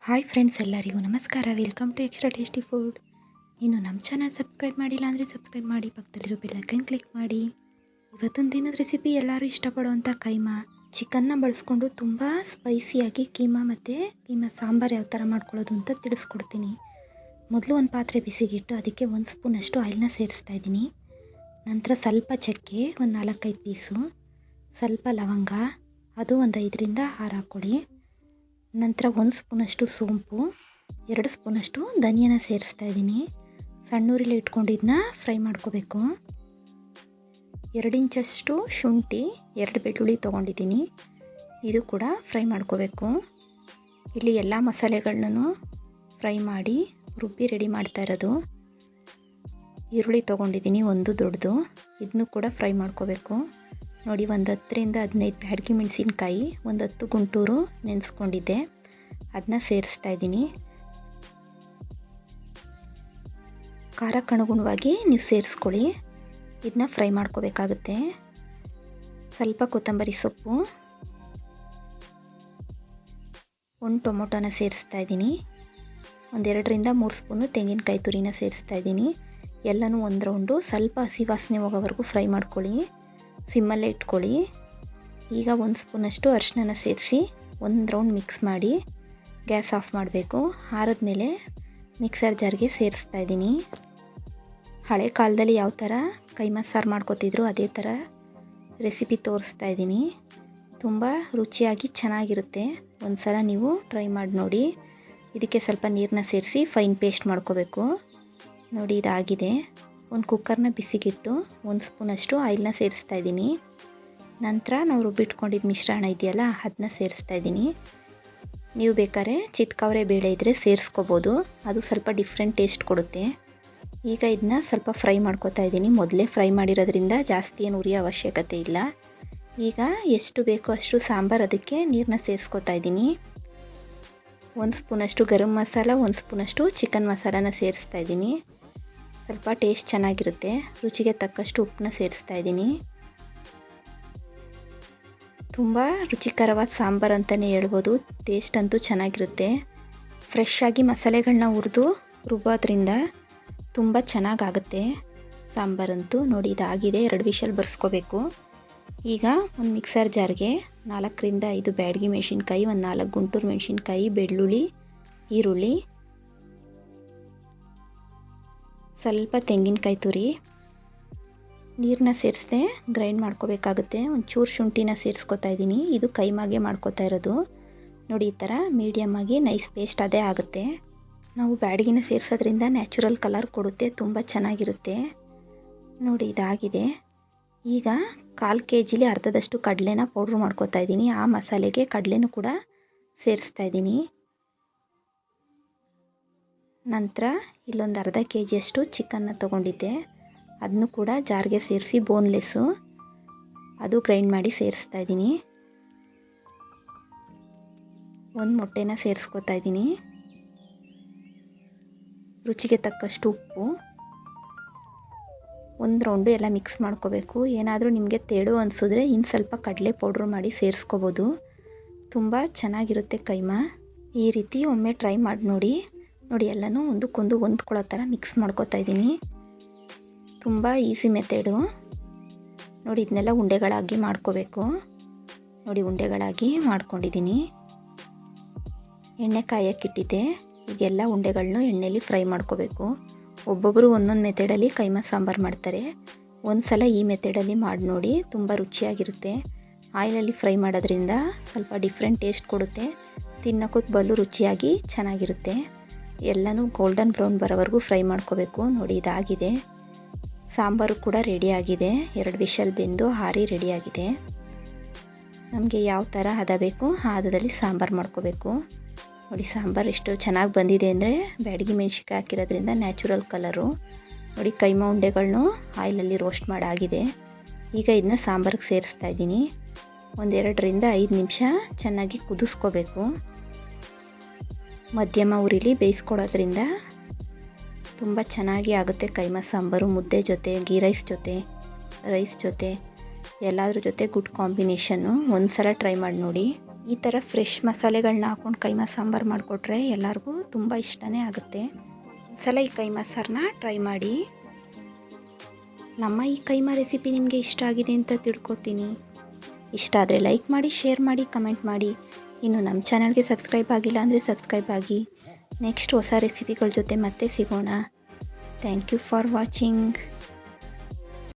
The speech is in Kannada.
ಹಾಯ್ ಫ್ರೆಂಡ್ಸ್, ಎಲ್ಲರಿಗೂ ನಮಸ್ಕಾರ. Welcome to extra tasty food. ಇನ್ನು ನಮ್ಮ ಚಾನಲ್ ಸಬ್ಸ್ಕ್ರೈಬ್ ಮಾಡಿಲ್ಲ ಅಂದರೆ ಸಬ್ಸ್ಕ್ರೈಬ್ ಮಾಡಿ, ಪಕ್ಕದಲ್ಲಿರೋ ಬೆಲ್ ಐಕನ್ ಕ್ಲಿಕ್ ಮಾಡಿ. ಇವತ್ತೊಂದು ದಿನದ ರೆಸಿಪಿ ಎಲ್ಲರೂ ಇಷ್ಟಪಡುವಂಥ ಕೈಮಾ ಚಿಕನ್ನ ಬಳಸ್ಕೊಂಡು ತುಂಬ ಸ್ಪೈಸಿಯಾಗಿ ಕೀಮಾ ಮತ್ತು ಕೀಮಾ ಸಾಂಬಾರು ಯಾವ ಥರ ಮಾಡ್ಕೊಳ್ಳೋದು ಅಂತ ತಿಳಿಸ್ಕೊಡ್ತೀನಿ. ಮೊದಲು ಒಂದು ಪಾತ್ರೆ ಬಿಸಿಗಿಟ್ಟು ಅದಕ್ಕೆ 1 ಸ್ಪೂನಷ್ಟು ಆಯಿಲ್ನ ಸೇರಿಸ್ತಾ ಇದ್ದೀನಿ. ನಂತರ ಸ್ವಲ್ಪ ಚಕ್ಕೆ, ಒಂದು 4-5 ಪೀಸು, ಸ್ವಲ್ಪ ಲವಂಗ, ಅದು ಒಂದು 5ರಿಂದ 6 ಹಾಕ್ಕೊಳ್ಳಿ. ನಂತರ 1 ಸ್ಪೂನಷ್ಟು ಸೋಂಪು, 2 ಸ್ಪೂನಷ್ಟು ಧನಿಯಾನ ಸೇರಿಸ್ತಾ ಇದ್ದೀನಿ. ಸಣ್ಣ ಉರಿಲಿ ಇಟ್ಕೊಂಡಿದ್ದನ್ನ ಫ್ರೈ ಮಾಡ್ಕೋಬೇಕು. 2 ಇಂಚಷ್ಟು ಶುಂಠಿ, 2 ಬೆಳ್ಳುಳ್ಳಿ ತೊಗೊಂಡಿದ್ದೀನಿ, ಇದು ಕೂಡ ಫ್ರೈ ಮಾಡ್ಕೋಬೇಕು. ಇಲ್ಲಿ ಎಲ್ಲ ಮಸಾಲೆಗಳನ್ನೂ ಫ್ರೈ ಮಾಡಿ ರುಬ್ಬಿ ರೆಡಿ ಮಾಡ್ತಾ ಇರೋದು. ಈರುಳ್ಳಿ ತೊಗೊಂಡಿದ್ದೀನಿ, ಒಂದು ದೊಡ್ಡದು, ಇದನ್ನು ಕೂಡ ಫ್ರೈ ಮಾಡ್ಕೋಬೇಕು. ನೋಡಿ, ಒಂದು 10ರಿಂದ 15 ಬ್ಯಾಡಗಿ ಮೆಣಸಿನ್ಕಾಯಿ, ಒಂದು 10 ಗುಂಟೂರು ನೆನೆಸ್ಕೊಂಡಿದ್ದೆ, ಅದನ್ನ ಸೇರಿಸ್ತಾ ಇದ್ದೀನಿ. ಖಾರಕ್ಕೆ ಅನುಗುಣವಾಗಿ ನೀವು ಸೇರಿಸ್ಕೊಳ್ಳಿ. ಇದನ್ನ ಫ್ರೈ ಮಾಡ್ಕೋಬೇಕಾಗುತ್ತೆ. ಸ್ವಲ್ಪ ಕೊತ್ತಂಬರಿ ಸೊಪ್ಪು, 1 ಟೊಮೊಟೊನ ಸೇರಿಸ್ತಾ ಇದ್ದೀನಿ, ಒಂದು 2ರಿಂದ 3 ಸ್ಪೂನು ತೆಂಗಿನಕಾಯಿ ತುರಿನ ಸೇರಿಸ್ತಾ ಇದ್ದೀನಿ. ಎಲ್ಲನೂ ಒಂದು ರೌಂಡು ಸ್ವಲ್ಪ ಹಸಿ ವಾಸನೆ ಹೋಗೋವರೆಗೂ ಫ್ರೈ ಮಾಡ್ಕೊಳ್ಳಿ, ಸಿಮ್ಮಲ್ಲೇ ಇಟ್ಕೊಳ್ಳಿ. ಈಗ 1 ಸ್ಪೂನಷ್ಟು ಅರಿಶಿನ ಸೇರಿಸಿ ಒಂದು ರೌಂಡ್ ಮಿಕ್ಸ್ ಮಾಡಿ ಗ್ಯಾಸ್ ಆಫ್ ಮಾಡಬೇಕು. ಆರಿದ್ಮೇಲೆ ಮಿಕ್ಸರ್ ಜಾರ್ಗೆ ಸೇರಿಸ್ತಾ ಇದ್ದೀನಿ. ಹಳೆ ಕಾಲದಲ್ಲಿ ಯಾವ ಥರ ಕೈಮಾ ಸಾರು ಮಾಡ್ಕೋತಿದ್ರು ಅದೇ ಥರ ರೆಸಿಪಿ ತೋರಿಸ್ತಾ ಇದ್ದೀನಿ. ತುಂಬ ರುಚಿಯಾಗಿ ಚೆನ್ನಾಗಿರುತ್ತೆ. ಒಂದು ಸಲ ನೀವು ಟ್ರೈ ಮಾಡಿ ನೋಡಿ. ಇದಕ್ಕೆ ಸ್ವಲ್ಪ ನೀರನ್ನ ಸೇರಿಸಿ ಫೈನ್ ಪೇಸ್ಟ್ ಮಾಡ್ಕೋಬೇಕು. ನೋಡಿ, ಇದಾಗಿದೆ. ಒಂದು ಕುಕ್ಕರ್ನ ಬಿಸಿಗಿಟ್ಟು 1 ಸ್ಪೂನಷ್ಟು ಆಯಿಲ್ನ ಸೇರಿಸ್ತಾ ಇದ್ದೀನಿ. ನಂತರ ನಾವು ರುಬ್ಬಿಟ್ಕೊಂಡಿದ್ದ ಮಿಶ್ರಣ ಇದೆಯಲ್ಲ, ಅದನ್ನ ಸೇರಿಸ್ತಾ ಇದ್ದೀನಿ. ನೀವು ಬೇಕಾದ್ರೆ ಚಿತ್ಕವರೆ ಬೇಳೆ ಇದ್ದರೆ ಸೇರಿಸ್ಕೋಬೋದು, ಅದು ಸ್ವಲ್ಪ ಡಿಫ್ರೆಂಟ್ ಟೇಸ್ಟ್ ಕೊಡುತ್ತೆ. ಈಗ ಇದನ್ನ ಸ್ವಲ್ಪ ಫ್ರೈ ಮಾಡ್ಕೋತಾ ಇದ್ದೀನಿ. ಮೊದಲೇ ಫ್ರೈ ಮಾಡಿರೋದ್ರಿಂದ ಜಾಸ್ತಿ ಏನು ಉರಿಯೋ ಅವಶ್ಯಕತೆ ಇಲ್ಲ. ಈಗ ಎಷ್ಟು ಬೇಕೋ ಅಷ್ಟು ಸಾಂಬಾರು ಅದಕ್ಕೆ ನೀರನ್ನ ಸೇರಿಸ್ಕೋತಾ ಇದ್ದೀನಿ. 1 ಸ್ಪೂನಷ್ಟು ಗರಂ ಮಸಾಲ, 1 ಸ್ಪೂನಷ್ಟು ಚಿಕನ್ ಮಸಾಲಾನ ಸೇರಿಸ್ತಾ ಇದ್ದೀನಿ. ಸ್ವಲ್ಪ ಟೇಸ್ಟ್ ಚೆನ್ನಾಗಿರುತ್ತೆ. ರುಚಿಗೆ ತಕ್ಕಷ್ಟು ಉಪ್ಪನ್ನ ಸೇರಿಸ್ತಾ ಇದ್ದೀನಿ. ತುಂಬ ರುಚಿಕರವಾದ ಸಾಂಬಾರು ಅಂತಲೇ ಹೇಳ್ಬೋದು. ಟೇಸ್ಟ್ ಅಂತೂ ಚೆನ್ನಾಗಿರುತ್ತೆ. ಫ್ರೆಶ್ ಆಗಿ ಮಸಾಲೆಗಳನ್ನ ಹುರಿದು ರುಬ್ಬೋದ್ರಿಂದ ತುಂಬ ಚೆನ್ನಾಗಾಗುತ್ತೆ ಸಾಂಬಾರಂತೂ. ನೋಡಿ, ಇದಾಗಿದೆ. 2 ವಿಷಲ್ ಬರ್ಸ್ಕೋಬೇಕು. ಈಗ ಒಂದು ಮಿಕ್ಸರ್ ಜಾರ್ಗೆ 4ರಿಂದ 5 ಬ್ಯಾಡಗಿ ಮೆಣಸಿನ್ಕಾಯಿ, ಒಂದು 4 ಗುಂಟೂರು ಮೆಣಸಿನ್ಕಾಯಿ, ಬೆಳ್ಳುಳ್ಳಿ, ಈರುಳ್ಳಿ, ಸ್ವಲ್ಪ ತೆಂಗಿನಕಾಯಿ ತುರಿ, ನೀರನ್ನ ಸೇರಿಸದೆ ಗ್ರೈಂಡ್ ಮಾಡ್ಕೋಬೇಕಾಗುತ್ತೆ. ಒಂಚೂರು ಶುಂಠಿನ ಸೇರಿಸ್ಕೊತಾ ಇದ್ದೀನಿ. ಇದು ಕೈಮಾಗೆ ಮಾಡ್ಕೋತಾ ಇರೋದು. ನೋಡಿ, ಈ ಥರ ಮೀಡಿಯಮ್ಮಾಗಿ ನೈಸ್ ಪೇಸ್ಟ್ ಅದೇ ಆಗುತ್ತೆ. ನಾವು ಬ್ಯಾಡಗಿನ ಸೇರಿಸೋದ್ರಿಂದ ನ್ಯಾಚುರಲ್ ಕಲರ್ ಕೊಡುತ್ತೆ, ತುಂಬ ಚೆನ್ನಾಗಿರುತ್ತೆ. ನೋಡಿ, ಇದಾಗಿದೆ. ಈಗ 1/4 kg ಅರ್ಧದಷ್ಟು ಕಡಲೆನ ಪೌಡ್ರ್ ಮಾಡ್ಕೋತಾ ಇದ್ದೀನಿ. ಆ ಮಸಾಲೆಗೆ ಕಡಲೆನೂ ಕೂಡ ಸೇರಿಸ್ತಾ ಇದ್ದೀನಿ. ನಂತರ ಇಲ್ಲೊಂದು ಅರ್ಧ kg ಚಿಕನ್ನ ತೊಗೊಂಡಿದ್ದೆ, ಅದನ್ನು ಕೂಡ ಜಾರ್ಗೆ ಸೇರಿಸಿ ಬೋನ್ಲೆಸ್ಸು, ಅದು ಗ್ರೈಂಡ್ ಮಾಡಿ ಸೇರಿಸ್ತಾ ಇದ್ದೀನಿ. 1 ಮೊಟ್ಟೆನ ಸೇರಿಸ್ಕೋತಾ ಇದ್ದೀನಿ. ರುಚಿಗೆ ತಕ್ಕಷ್ಟು ಉಪ್ಪು, 1 ರೌಂಡು ಎಲ್ಲ ಮಿಕ್ಸ್ ಮಾಡ್ಕೋಬೇಕು. ಏನಾದರೂ ನಿಮಗೆ ತೆಳು ಅನಿಸಿದ್ರೆ ಇನ್ನು ಸ್ವಲ್ಪ ಕಡಲೆ ಪೌಡ್ರ್ ಮಾಡಿ ಸೇರಿಸ್ಕೋಬೋದು. ತುಂಬ ಚೆನ್ನಾಗಿರುತ್ತೆ ಕೈಮಾ. ಈ ರೀತಿ ಒಮ್ಮೆ ಟ್ರೈ ಮಾಡಿ ನೋಡಿ. ನೋಡಿ, ಎಲ್ಲನೂ ಒಂದಕ್ಕೊಂದು ಹೊಂದ್ಕೊಳ್ಳೋ ಥರ ಮಿಕ್ಸ್ ಮಾಡ್ಕೋತಾ ಇದ್ದೀನಿ. ತುಂಬ ಈಸಿ ಮೆಥಡು. ನೋಡಿ, ಇದನ್ನೆಲ್ಲ ಉಂಡೆಗಳಾಗಿ ಮಾಡ್ಕೋಬೇಕು. ನೋಡಿ, ಉಂಡೆಗಳಾಗಿ ಮಾಡ್ಕೊಂಡಿದ್ದೀನಿ. ಎಣ್ಣೆ ಕಾಯಕ್ಕಿಟ್ಟಿದ್ದೆ. ಈಗೆಲ್ಲ ಉಂಡೆಗಳನ್ನೂ ಎಣ್ಣೆಯಲ್ಲಿ ಫ್ರೈ ಮಾಡ್ಕೋಬೇಕು. ಒಬ್ಬೊಬ್ಬರು ಒಂದೊಂದು ಮೆಥಡಲ್ಲಿ ಕೈಮಾ ಸಾಂಬಾರು ಮಾಡ್ತಾರೆ. ಒಂದು ಸಲ ಈ ಮೆಥಡಲ್ಲಿ ಮಾಡಿ ನೋಡಿ, ತುಂಬ ರುಚಿಯಾಗಿರುತ್ತೆ. ಆಯಿಲಲ್ಲಿ ಫ್ರೈ ಮಾಡೋದ್ರಿಂದ ಸ್ವಲ್ಪ ಡಿಫ್ರೆಂಟ್ ಟೇಸ್ಟ್ ಕೊಡುತ್ತೆ. ತಿನ್ನೋಕ್ಕೂ ಬಲು ರುಚಿಯಾಗಿ ಚೆನ್ನಾಗಿರುತ್ತೆ. ಎಲ್ಲನೂ ಗೋಲ್ಡನ್ ಬ್ರೌನ್ ಬರೋವರೆಗೂ ಫ್ರೈ ಮಾಡ್ಕೋಬೇಕು. ನೋಡಿ, ಇದಾಗಿದೆ. ಸಾಂಬಾರು ಕೂಡ ರೆಡಿಯಾಗಿದೆ. 2 ವಿಷಲ್ ಬೆಂದು ಹಾರಿ ರೆಡಿಯಾಗಿದೆ. ನಮಗೆ ಯಾವ ಥರ ಹದ ಬೇಕು ಆ ಹದದಲ್ಲಿ ಸಾಂಬಾರು ಮಾಡ್ಕೋಬೇಕು. ನೋಡಿ, ಸಾಂಬಾರು ಎಷ್ಟು ಚೆನ್ನಾಗಿ ಬಂದಿದೆ ಅಂದರೆ ಬ್ಯಾಡಗಿ ಮೆಣಸಿನ್ಕಾಯಿ ಹಾಕಿರೋದ್ರಿಂದ ನ್ಯಾಚುರಲ್ ಕಲರು. ನೋಡಿ, ಕೈಮಾ ಉಂಡೆಗಳನ್ನೂ ಆಯಿಲಲ್ಲಿ ರೋಸ್ಟ್ ಮಾಡಾಗಿದೆ. ಈಗ ಇದನ್ನ ಸಾಂಬಾರಿಗೆ ಸೇರಿಸ್ತಾ ಇದ್ದೀನಿ. ಒಂದು 2ರಿಂದ 5 ನಿಮಿಷ ಚೆನ್ನಾಗಿ ಕುದಿಸ್ಕೋಬೇಕು. ಮಧ್ಯಮ ಉರಿಲಿ ಬೇಯಿಸ್ಕೊಡೋದ್ರಿಂದ ತುಂಬ ಚೆನ್ನಾಗಿ ಆಗುತ್ತೆ ಕೈಮಾ ಸಾಂಬಾರು. ಮುದ್ದೆ ಜೊತೆ, ಗೀ ರೈಸ್ ಜೊತೆ, ರೈಸ್ ಜೊತೆ ಎಲ್ಲದ್ರ ಜೊತೆ ಗುಡ್ ಕಾಂಬಿನೇಷನ್ನು. ಒಂದು ಸಲ ಟ್ರೈ ಮಾಡಿ ನೋಡಿ. ಈ ಥರ ಫ್ರೆಶ್ ಮಸಾಲೆಗಳನ್ನ ಹಾಕ್ಕೊಂಡು ಕೈಮಾ ಸಾಂಬಾರು ಮಾಡಿಕೊಟ್ರೆ ಎಲ್ಲರಿಗೂ ತುಂಬ ಇಷ್ಟನೇ ಆಗುತ್ತೆ. ಒಂದ್ಸಲ ಈ ಕೈಮಾ ಸಾರನ್ನ ಟ್ರೈ ಮಾಡಿ. ನಮ್ಮ ಈ ಕೈಮಾ ರೆಸಿಪಿ ನಿಮಗೆ ಇಷ್ಟ ಆಗಿದೆ ಅಂತ ತಿಳ್ಕೊತೀನಿ. ಇಷ್ಟ ಆದರೆ ಲೈಕ್ ಮಾಡಿ, ಶೇರ್ ಮಾಡಿ, ಕಮೆಂಟ್ ಮಾಡಿ. ಇನ್ನು ನಮ್ಮ ಚಾನಲ್ಗೆ ಸಬ್ಸ್ಕ್ರೈಬ್ ಆಗಿಲ್ಲ ಅಂದರೆ ಸಬ್ಸ್ಕ್ರೈಬ್ ಆಗಿ. ನೆಕ್ಸ್ಟ್ ಹೊಸ ರೆಸಿಪಿಗಳ ಜೊತೆ ಮತ್ತೆ ಸಿಗೋಣ. Thank you for watching.